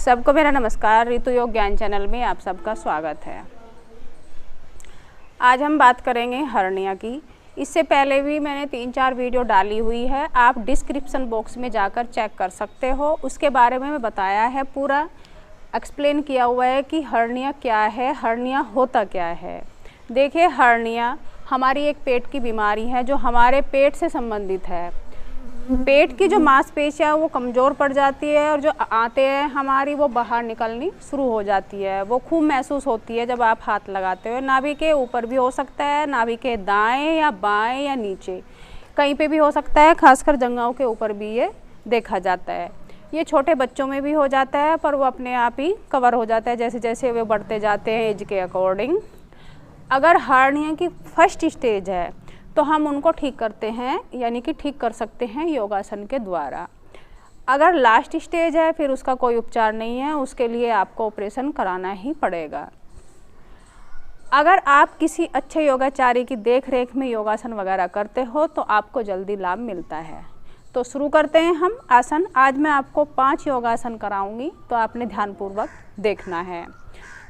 सबको मेरा नमस्कार। ऋतु योग ज्ञान चैनल में आप सबका स्वागत है। आज हम बात करेंगे हर्निया की। इससे पहले भी मैंने 3-4 वीडियो डाली हुई है, आप डिस्क्रिप्शन बॉक्स में जाकर चेक कर सकते हो। उसके बारे में बताया है, पूरा एक्सप्लेन किया हुआ है कि हर्निया क्या है, हर्निया होता क्या है। देखिए, हर्निया हमारी एक पेट की बीमारी है जो हमारे पेट से संबंधित है। पेट की जो मांसपेशियाँ है वो कमज़ोर पड़ जाती है और जो आंतें हैं हमारी वो बाहर निकलनी शुरू हो जाती है। वो खूब महसूस होती है जब आप हाथ लगाते हो। नाभि के ऊपर भी हो सकता है, नाभि के दाएं या बाएं या नीचे कहीं पे भी हो सकता है, खासकर जंघाओं के ऊपर भी ये देखा जाता है। ये छोटे बच्चों में भी हो जाता है, पर वो अपने आप ही कवर हो जाता है जैसे जैसे वे बढ़ते जाते हैं एज के अकॉर्डिंग। अगर हर्निया की फर्स्ट स्टेज है तो हम उनको ठीक करते हैं, यानी कि ठीक कर सकते हैं योगासन के द्वारा। अगर लास्ट स्टेज है फिर उसका कोई उपचार नहीं है, उसके लिए आपको ऑपरेशन कराना ही पड़ेगा। अगर आप किसी अच्छे योगाचारी की देख रेख में योगासन वगैरह करते हो तो आपको जल्दी लाभ मिलता है। तो शुरू करते हैं हम आसन। आज मैं आपको 5 योगासन कराऊंगी, तो आपने ध्यानपूर्वक देखना है।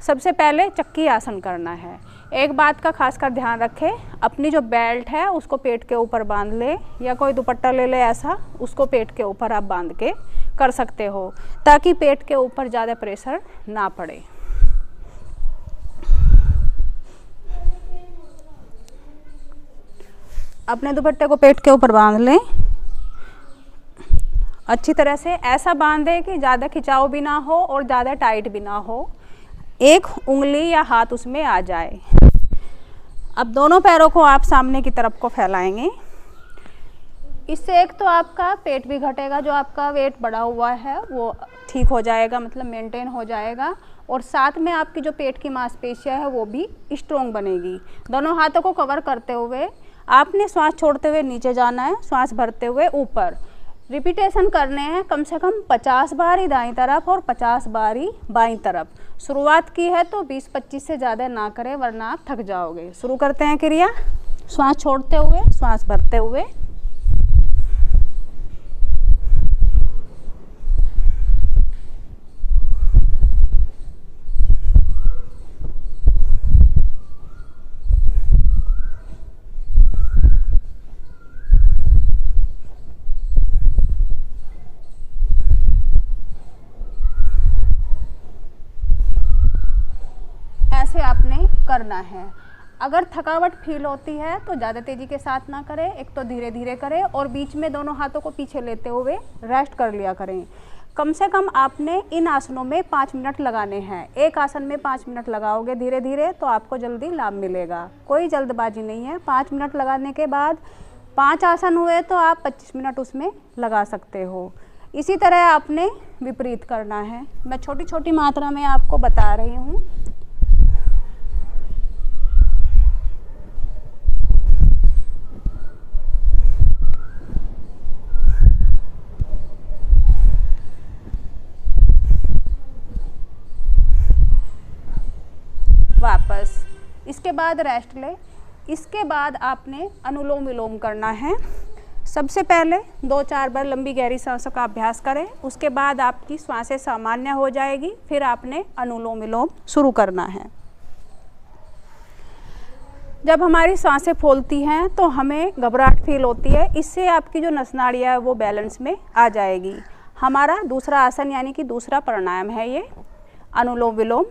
सबसे पहले चक्की आसन करना है। एक बात का खासकर ध्यान रखें, अपनी जो बेल्ट है उसको पेट के ऊपर बांध ले या कोई दुपट्टा ले ले, ऐसा उसको पेट के ऊपर आप बांध के कर सकते हो ताकि पेट के ऊपर ज़्यादा प्रेशर ना पड़े। अपने दुपट्टे को पेट के ऊपर बांध लें अच्छी तरह से। ऐसा बांधे कि ज़्यादा खिंचाव भी ना हो और ज़्यादा टाइट भी ना हो, एक उंगली या हाथ उसमें आ जाए। अब दोनों पैरों को आप सामने की तरफ को फैलाएंगे। इससे एक तो आपका पेट भी घटेगा, जो आपका वेट बढ़ा हुआ है वो ठीक हो जाएगा, मतलब मेंटेन हो जाएगा, और साथ में आपकी जो पेट की मांसपेशियां है वो भी स्ट्रोंग बनेगी। दोनों हाथों को कवर करते हुए आपने श्वास छोड़ते हुए नीचे जाना है, श्वास भरते हुए ऊपर। रिपीटेशन करने हैं कम से कम 50 बार ही दाईं तरफ और 50 बार ही बाईं तरफ। शुरुआत की है तो 20-25 से ज़्यादा ना करें वरना आप थक जाओगे। शुरू करते हैं क्रिया। श्वास छोड़ते हुए, श्वास भरते हुए। ऐसे आपने करना है। अगर थकावट फील होती है तो ज़्यादा तेज़ी के साथ ना करें, एक तो धीरे धीरे करें और बीच में दोनों हाथों को पीछे लेते हुए रेस्ट कर लिया करें। कम से कम आपने इन आसनों में 5 मिनट लगाने हैं। एक आसन में 5 मिनट लगाओगे धीरे धीरे तो आपको जल्दी लाभ मिलेगा, कोई जल्दबाजी नहीं है। 5 मिनट लगाने के बाद 5 आसन हुए तो आप 25 मिनट उसमें लगा सकते हो। इसी तरह आपने विपरीत करना है। मैं छोटी छोटी मात्रा में आपको बता रही हूँ। वापस, इसके बाद रेस्ट ले। इसके बाद आपने अनुलोम विलोम करना है। सबसे पहले 2-4 बार लंबी गहरी सांसों का अभ्यास करें, उसके बाद आपकी सांसें सामान्य हो जाएगी। फिर आपने अनुलोम विलोम शुरू करना है। जब हमारी सांसें फूलती हैं तो हमें घबराहट फील होती है, इससे आपकी जो नसनाड़ियाँ है वो बैलेंस में आ जाएगी। हमारा दूसरा आसन यानी कि दूसरा प्राणायाम है ये अनुलोम विलोम।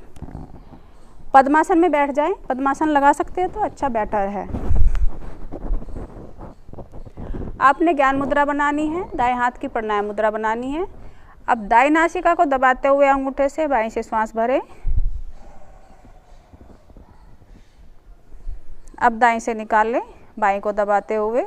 पद्मासन में बैठ जाएं। पद्मासन लगा सकते हैं तो अच्छा बेटर है। आपने ज्ञान मुद्रा बनानी है, दाएं हाथ की प्राणायाम मुद्रा बनानी है। अब दाएं नासिका को दबाते हुए अंगूठे से बाएं से श्वास भरें। अब दाएं से निकाल लें, बाएं को दबाते हुए।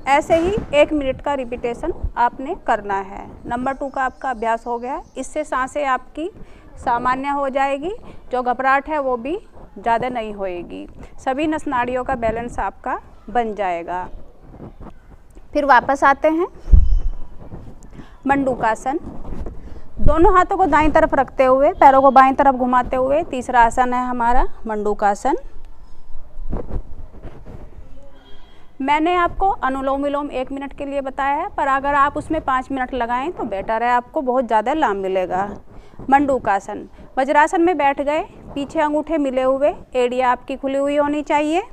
ऐसे ही 1 मिनट का रिपीटेशन आपने करना है। नंबर 2 का आपका अभ्यास हो गया। इससे सांसें आपकी सामान्य हो जाएगी, जो घबराहट है वो भी ज़्यादा नहीं होएगी, सभी नस नाड़ियों का बैलेंस आपका बन जाएगा। फिर वापस आते हैं मंडूकासन। दोनों हाथों को दाईं तरफ रखते हुए पैरों को बाईं तरफ घुमाते हुए तीसरा आसन है हमारा मंडूकासन। मैंने आपको अनुलोम विलोम 1 मिनट के लिए बताया है, पर अगर आप उसमें 5 मिनट लगाएं तो बेटर है, आपको बहुत ज़्यादा लाभ मिलेगा। मंडूकासन, वज्रासन में बैठ गए, पीछे अंगूठे मिले हुए, एड़ियाँ आपकी खुली हुई होनी चाहिए।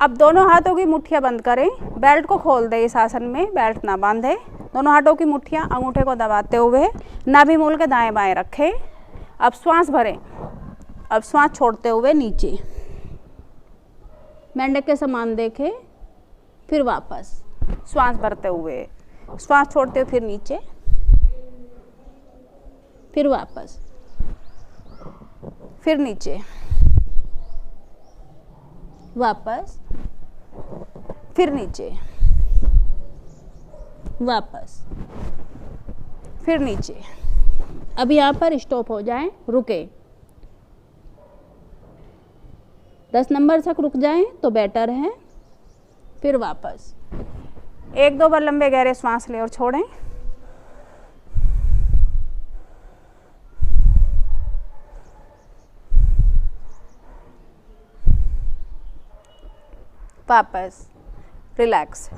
अब दोनों हाथों की मुट्ठियाँ बंद करें, बेल्ट को खोल दें, इस आसन में बेल्ट ना बांधे। दोनों हाथों की मुट्ठियाँ अंगूठे को दबाते हुए नाभि मूल के दाएं बाएं रखें। अब श्वास भरें, अब श्वास छोड़ते हुए नीचे मेंढक के समान देखें, फिर वापस श्वास भरते हुए, श्वास छोड़ते हुए फिर नीचे, फिर वापस, फिर नीचे, वापस, फिर नीचे, वापस, फिर नीचे। अब यहाँ पर स्टॉप हो जाएं, रुके। 10 नंबर तक रुक जाएं तो बेटर है, फिर वापस। 1-2 बार लंबे गहरे श्वास लें और छोड़ें। वापस, रिलैक्स।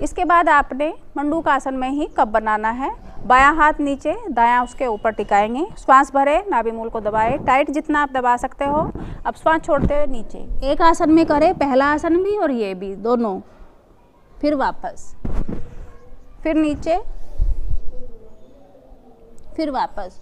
इसके बाद आपने मंडूकासन में ही कप बनाना है। बायां हाथ नीचे, दायां उसके ऊपर टिकाएंगे। श्वास भरे, नाभि मूल को दबाएं, टाइट जितना आप दबा सकते हो। अब श्वास छोड़ते हुए नीचे, एक आसन में करें, पहला आसन भी और ये भी, दोनों। फिर वापस, फिर नीचे, फिर वापस।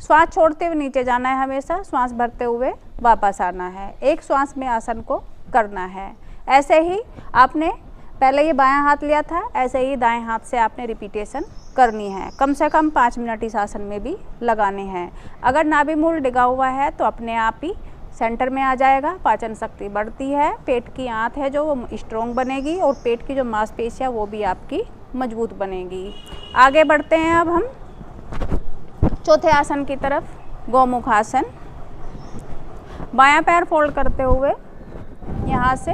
श्वास छोड़ते हुए नीचे जाना है हमेशा, श्वास भरते हुए वापस आना है। एक श्वास में आसन को करना है। ऐसे ही आपने पहले ये बायां हाथ लिया था, ऐसे ही दाएं हाथ से आपने रिपीटेशन करनी है। कम से कम 5 मिनट इस आसन में भी लगाने हैं। अगर नाभि मूल डिगा हुआ है तो अपने आप ही सेंटर में आ जाएगा, पाचन शक्ति बढ़ती है, पेट की आंत है जो वो स्ट्रोंग बनेगी और पेट की जो मांसपेशियाँ वो भी आपकी मजबूत बनेगी। आगे बढ़ते हैं अब हम चौथे आसन की तरफ, गौमुख आसन। बायां पैर फोल्ड करते हुए यहाँ से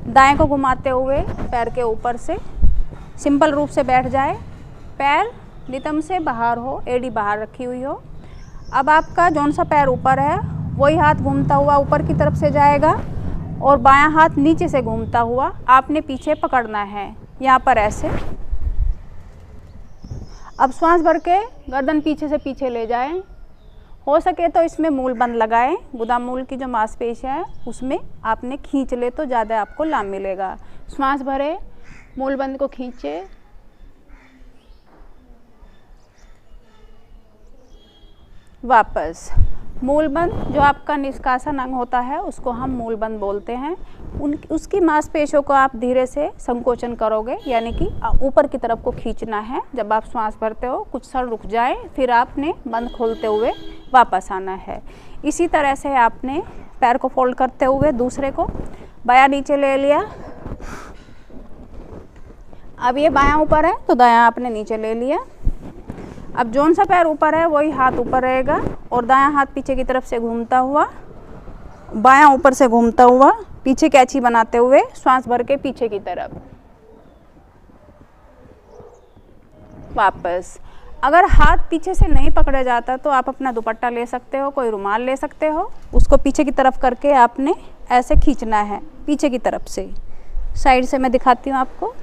दाएं को घुमाते हुए पैर के ऊपर से सिंपल रूप से बैठ जाए। पैर नितंब से बाहर हो, एड़ी बाहर रखी हुई हो। अब आपका जौन सा पैर ऊपर है वही हाथ घूमता हुआ ऊपर की तरफ से जाएगा और बायां हाथ नीचे से घूमता हुआ आपने पीछे पकड़ना है, यहाँ पर ऐसे। अब श्वास भर के गर्दन पीछे से पीछे ले जाएं। हो सके तो इसमें मूल बंद लगाएं, गुदा मूल की जो मांसपेशियाँ है उसमें आपने खींच ले तो ज़्यादा आपको लाभ मिलेगा। श्वास भरे, मूल बंद को खींचे, वापस। मूलबंद जो आपका निष्कासन अंग होता है उसको हम मूलबंद बोलते हैं। उसकी मांसपेशियों को आप धीरे से संकोचन करोगे, यानी कि ऊपर की तरफ को खींचना है। जब आप श्वास भरते हो कुछ क्षण रुक जाए, फिर आपने बंद खोलते हुए वापस आना है। इसी तरह से आपने पैर को फोल्ड करते हुए दूसरे को बायां नीचे ले लिया। अब ये बायां ऊपर है तो दायां आपने नीचे ले लिया। अब जौन सा पैर ऊपर है वही हाथ ऊपर रहेगा और दायां हाथ पीछे की तरफ से घूमता हुआ, बायां ऊपर से घूमता हुआ, पीछे कैंची बनाते हुए श्वास भर के पीछे की तरफ वापस। अगर हाथ पीछे से नहीं पकड़ा जाता तो आप अपना दुपट्टा ले सकते हो, कोई रुमाल ले सकते हो, उसको पीछे की तरफ करके आपने ऐसे खींचना है पीछे की तरफ से। साइड से मैं दिखाती हूँ आपको,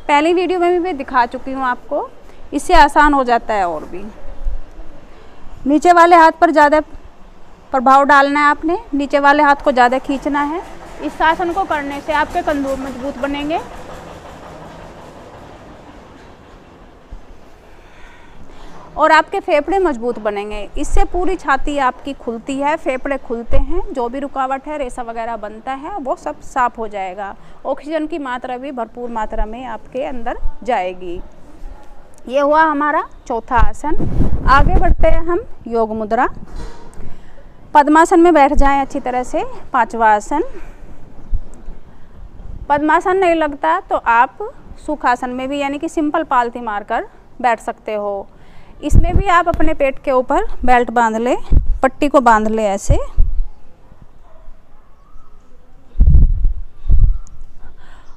पहली वीडियो में भी मैं दिखा चुकी हूँ आपको, इससे आसान हो जाता है। और भी नीचे वाले हाथ पर ज़्यादा प्रभाव डालना है आपने, नीचे वाले हाथ को ज़्यादा खींचना है। इस आसन को करने से आपके कंधों मजबूत बनेंगे और आपके फेफड़े मजबूत बनेंगे। इससे पूरी छाती आपकी खुलती है, फेफड़े खुलते हैं, जो भी रुकावट है, रेशा वगैरह बनता है, वो सब साफ हो जाएगा। ऑक्सीजन की मात्रा भी भरपूर मात्रा में आपके अंदर जाएगी। ये हुआ हमारा चौथा आसन। आगे बढ़ते हैं हम योग मुद्रा। पद्मासन में बैठ जाएं अच्छी तरह से। पांचवा आसन। पद्मासन नहीं लगता तो आप सुखासन में भी, यानी कि सिंपल पालथी मारकर बैठ सकते हो। इसमें भी आप अपने पेट के ऊपर बेल्ट बांध ले, पट्टी को बांध ले ऐसे,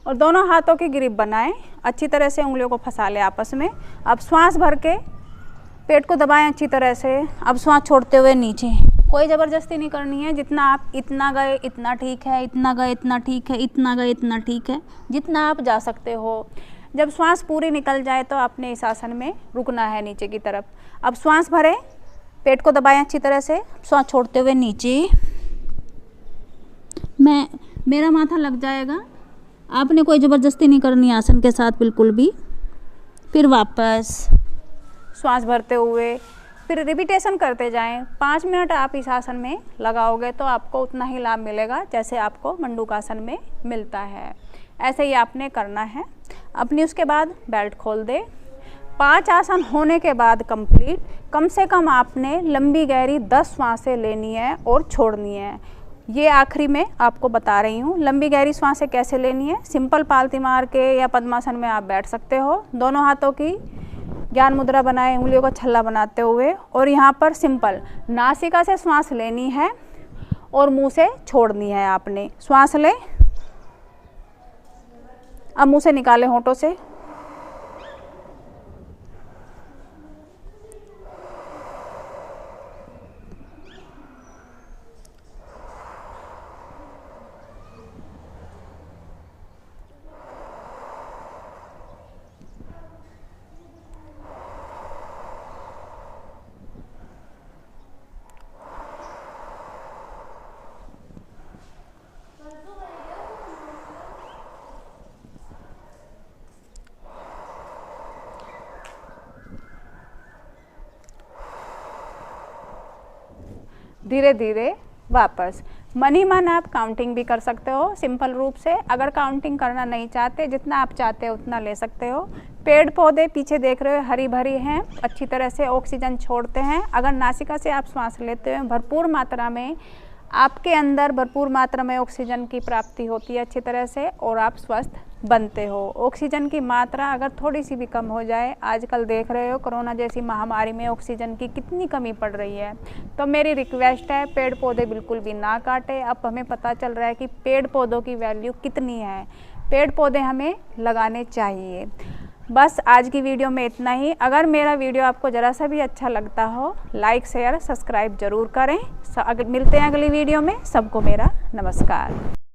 और दोनों हाथों की ग्रिप बनाएं, अच्छी तरह से उंगलियों को फंसा लें आपस में। अब श्वास भर के पेट को दबाएं अच्छी तरह से। अब श्वास छोड़ते हुए नीचे, कोई ज़बरदस्ती नहीं करनी है। जितना आप इतना गए इतना ठीक है, इतना गए इतना ठीक है, इतना गए इतना ठीक है, जितना आप जा सकते हो। जब श्वास पूरी निकल जाए तो आपने इस आसन में रुकना है नीचे की तरफ। अब श्वास भरें, पेट को दबाएं अच्छी तरह से, श्वास छोड़ते हुए नीचे। मेरा माथा लग जाएगा, आपने कोई ज़बरदस्ती नहीं करनी आसन के साथ बिल्कुल भी। फिर वापस श्वास भरते हुए, फिर रिपीटेशन करते जाएं। 5 मिनट आप इस आसन में लगाओगे तो आपको उतना ही लाभ मिलेगा जैसे आपको मंडूकासन में मिलता है। ऐसे ही आपने करना है। अपनी उसके बाद बेल्ट खोल दे। 5 आसन होने के बाद कंप्लीट, कम से कम आपने लंबी गहरी 10 सांसें लेनी है और छोड़नी है। ये आखिरी में आपको बता रही हूँ लंबी गहरी सांसें कैसे लेनी है। सिंपल पालती मार के या पद्मासन में आप बैठ सकते हो, दोनों हाथों की ज्ञान मुद्रा बनाए, उंगलियों को छल्ला बनाते हुए। और यहाँ पर सिंपल नासिका से श्वास लेनी है और मुंह से छोड़नी है आपने। श्वास ले, अब मुंह से निकालें होंठों से। धीरे धीरे वापस। मन ही मन आप काउंटिंग भी कर सकते हो सिंपल रूप से। अगर काउंटिंग करना नहीं चाहते, जितना आप चाहते हो उतना ले सकते हो। पेड़ पौधे पीछे देख रहे हो हरी भरी हैं, अच्छी तरह से ऑक्सीजन छोड़ते हैं। अगर नासिका से आप श्वास लेते हो भरपूर मात्रा में, आपके अंदर भरपूर मात्रा में ऑक्सीजन की प्राप्ति होती है अच्छी तरह से और आप स्वस्थ बनते हो। ऑक्सीजन की मात्रा अगर थोड़ी सी भी कम हो जाए, आजकल देख रहे हो कोरोना जैसी महामारी में ऑक्सीजन की कितनी कमी पड़ रही है, तो मेरी रिक्वेस्ट है पेड़ पौधे बिल्कुल भी ना काटे। अब हमें पता चल रहा है कि पेड़ पौधों की वैल्यू कितनी है। पेड़ पौधे हमें लगाने चाहिए। बस आज की वीडियो में इतना ही। अगर मेरा वीडियो आपको ज़रा सा भी अच्छा लगता हो, लाइक शेयर सब्सक्राइब ज़रूर करें। मिलते हैं अगली वीडियो में। सबको मेरा नमस्कार।